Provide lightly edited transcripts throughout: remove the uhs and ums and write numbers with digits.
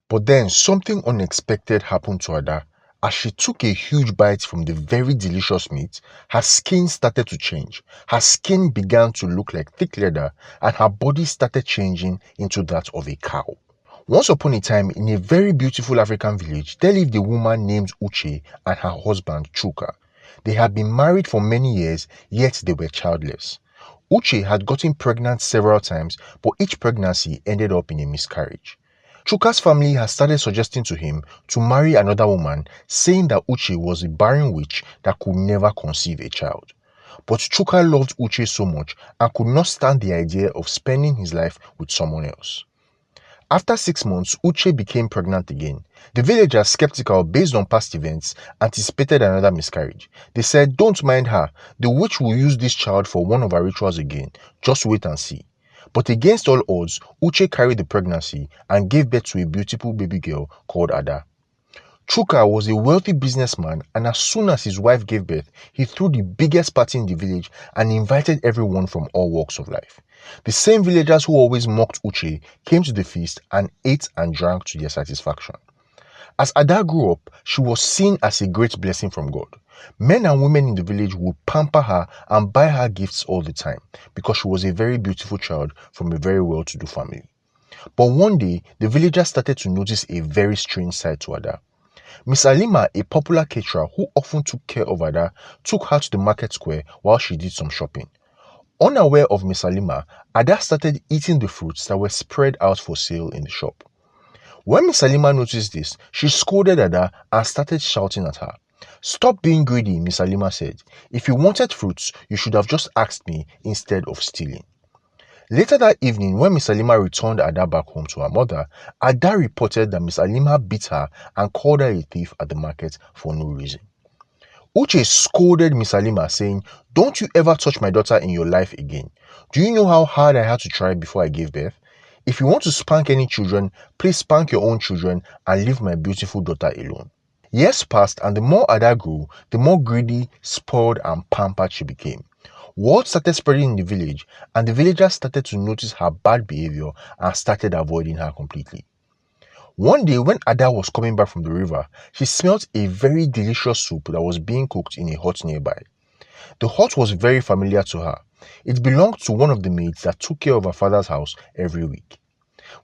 But then something unexpected happened to Ada. As she took a huge bite from the very delicious meat, her skin started to change. Her skin began to look like thick leather and her body started changing into that of a cow. Once upon a time, in a very beautiful African village, there lived a woman named Uche and her husband Chuka. They had been married for many years, yet they were childless. Uche had gotten pregnant several times, but each pregnancy ended up in a miscarriage. Chuka's family had started suggesting to him to marry another woman, saying that Uche was a barren witch that could never conceive a child. But Chuka loved Uche so much and could not stand the idea of spending his life with someone else. After 6 months, Uche became pregnant again. The villagers, skeptical based on past events, anticipated another miscarriage. They said, "Don't mind her, the witch will use this child for one of her rituals again, just wait and see." But against all odds, Uche carried the pregnancy and gave birth to a beautiful baby girl called Ada. Chuka was a wealthy businessman, and as soon as his wife gave birth, he threw the biggest party in the village and invited everyone from all walks of life. The same villagers who always mocked Uche came to the feast and ate and drank to their satisfaction. As Ada grew up, she was seen as a great blessing from God. Men and women in the village would pamper her and buy her gifts all the time because she was a very beautiful child from a very well-to-do family. But one day, the villagers started to notice a very strange side to Ada. Miss Alima, a popular caterer who often took care of Ada, took her to the market square while she did some shopping. Unaware of Miss Alima, Ada started eating the fruits that were spread out for sale in the shop. When Miss Alima noticed this, she scolded Ada and started shouting at her. "Stop being greedy," Miss Alima said. "If you wanted fruits, you should have just asked me instead of stealing." Later that evening, when Miss Alima returned Ada back home to her mother, Ada reported that Miss Alima beat her and called her a thief at the market for no reason. Uche scolded Miss Alima, saying, "Don't you ever touch my daughter in your life again. Do you know how hard I had to try before I gave birth? If you want to spank any children, please spank your own children and leave my beautiful daughter alone." Years passed, and the more Ada grew, the more greedy, spoiled, and pampered she became. Word started spreading in the village, and the villagers started to notice her bad behavior and started avoiding her completely. One day, when Ada was coming back from the river, she smelt a very delicious soup that was being cooked in a hut nearby. The hut was very familiar to her. It belonged to one of the maids that took care of her father's house every week.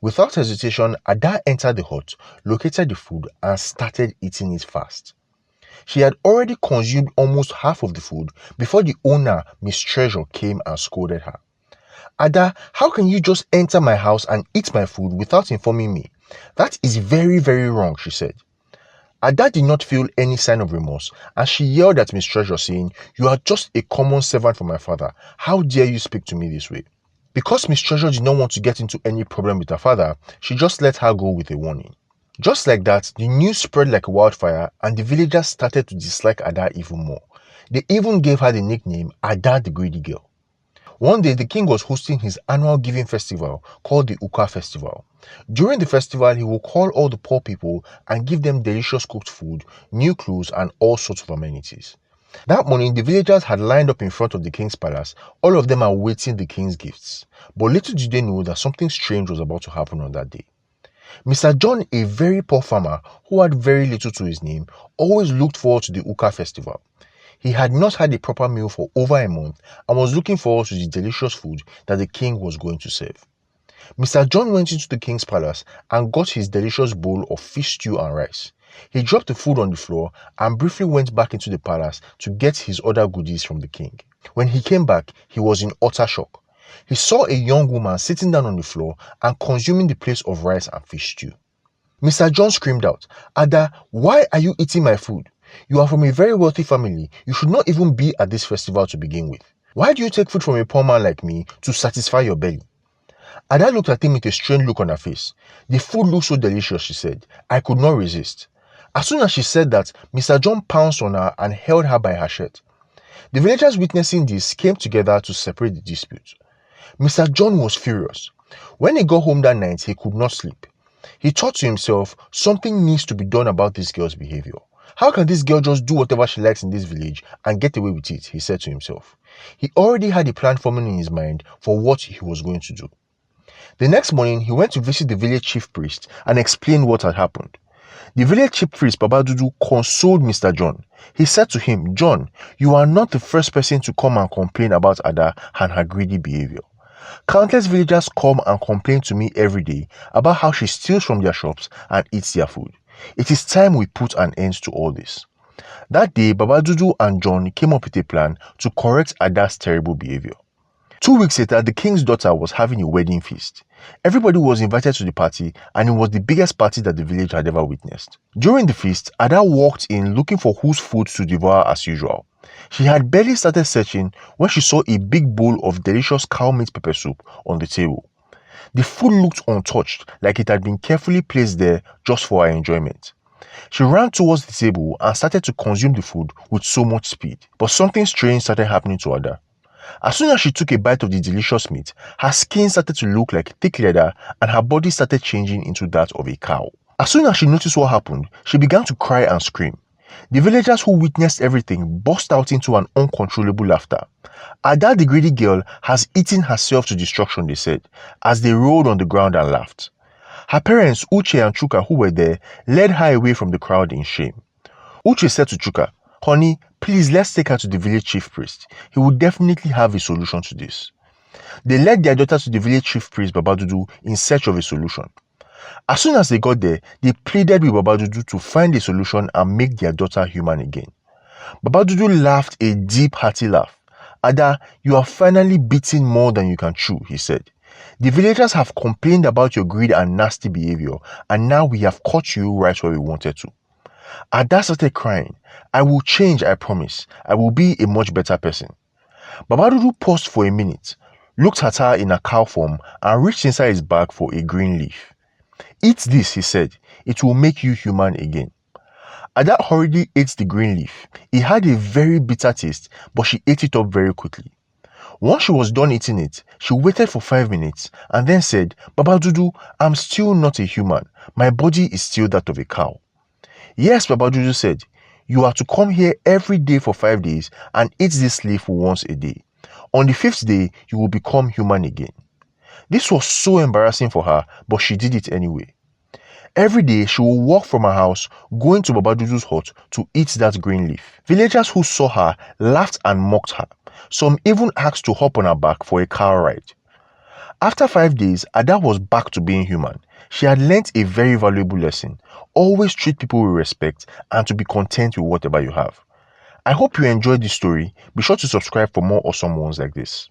Without hesitation, Ada entered the hut, located the food, and started eating it fast. She had already consumed almost half of the food before the owner, Miss Treasure, came and scolded her. "Ada, how can you just enter my house and eat my food without informing me? That is very, very wrong," she said. Ada did not feel any sign of remorse, and she yelled at Miss Treasure, saying, "You are just a common servant for my father. How dare you speak to me this way?" Because Miss Treasure did not want to get into any problem with her father, she just let her go with a warning. Just like that, the news spread like wildfire, and the villagers started to dislike Ada even more. They even gave her the nickname Ada the Greedy Girl. One day, the king was hosting his annual giving festival called the Uka Festival. During the festival, he will call all the poor people and give them delicious cooked food, new clothes, and all sorts of amenities. That morning, the villagers had lined up in front of the king's palace, all of them awaiting the king's gifts. But little did they know that something strange was about to happen on that day. Mr. John, a very poor farmer who had very little to his name, always looked forward to the Uka festival. He had not had a proper meal for over a month and was looking forward to the delicious food that the king was going to serve. Mr. John went into the king's palace and got his delicious bowl of fish stew and rice. He dropped the food on the floor and briefly went back into the palace to get his other goodies from the king. When he came back, he was in utter shock. He saw a young woman sitting down on the floor and consuming the plate of rice and fish stew. Mr. John screamed out, "Ada, why are you eating my food? You are from a very wealthy family. You should not even be at this festival to begin with. Why do you take food from a poor man like me to satisfy your belly?" Ada looked at him with a strange look on her face. "The food looked so delicious," she said. "I could not resist." As soon as she said that, Mr. John pounced on her and held her by her shirt. The villagers witnessing this came together to separate the dispute. Mr. John was furious. When he got home that night, he could not sleep. He thought to himself, something needs to be done about this girl's behavior. How can this girl just do whatever she likes in this village and get away with it? He said to himself. He already had a plan forming in his mind for what he was going to do. The next morning, he went to visit the village chief priest and explained what had happened. The village chief priest Babadudu consoled Mr. John. He said to him, "John, you are not the first person to come and complain about Ada and her greedy behavior. Countless villagers come and complain to me every day about how she steals from their shops and eats their food. It is time we put an end to all this." That day, Babadudu and John came up with a plan to correct Ada's terrible behavior. 2 weeks later, the king's daughter was having a wedding feast. Everybody was invited to the party, and it was the biggest party that the village had ever witnessed. During the feast, Ada walked in looking for whose food to devour as usual. She had barely started searching when she saw a big bowl of delicious cow meat pepper soup on the table. The food looked untouched, like it had been carefully placed there just for her enjoyment. She ran towards the table and started to consume the food with so much speed. But something strange started happening to Ada. As soon as she took a bite of the delicious meat, her skin started to look like thick leather and her body started changing into that of a cow. As soon as she noticed what happened, she began to cry and scream. The villagers who witnessed everything burst out into an uncontrollable laughter. Ada, the greedy girl, has eaten herself to destruction, they said, as they rolled on the ground and laughed. Her parents, Uche and Chuka, who were there, led her away from the crowd in shame. Uche said to Chuka, "Honey, please let's take her to the village chief priest. He will definitely have a solution to this." They led their daughter to the village chief priest Babadudu in search of a solution. As soon as they got there, they pleaded with Babadudu to find a solution and make their daughter human again. Babadudu laughed a deep, hearty laugh. "Ada, you are finally beating more than you can chew," he said. "The villagers have complained about your greed and nasty behavior, and now we have caught you right where we wanted to." Ada started crying. "I will change, I promise. I will be a much better person." Babadudu paused for a minute, looked at her in a cow form, and reached inside his bag for a green leaf. "Eat this," he said. "It will make you human again." Ada hurriedly ate the green leaf. It had a very bitter taste, but she ate it up very quickly. Once she was done eating it, she waited for 5 minutes and then said, "Babadudu, I'm still not a human. My body is still that of a cow." "Yes," Babadudu said, "you are to come here every day for 5 days and eat this leaf once a day. On the 5th day, you will become human again." This was so embarrassing for her, but she did it anyway. Every day, she would walk from her house, going to Babadudu's hut to eat that green leaf. Villagers who saw her laughed and mocked her. Some even asked to hop on her back for a car ride. After 5 days, Ada was back to being human. She had learnt a very valuable lesson. Always treat people with respect and to be content with whatever you have. I hope you enjoyed this story. Be sure to subscribe for more awesome ones like this.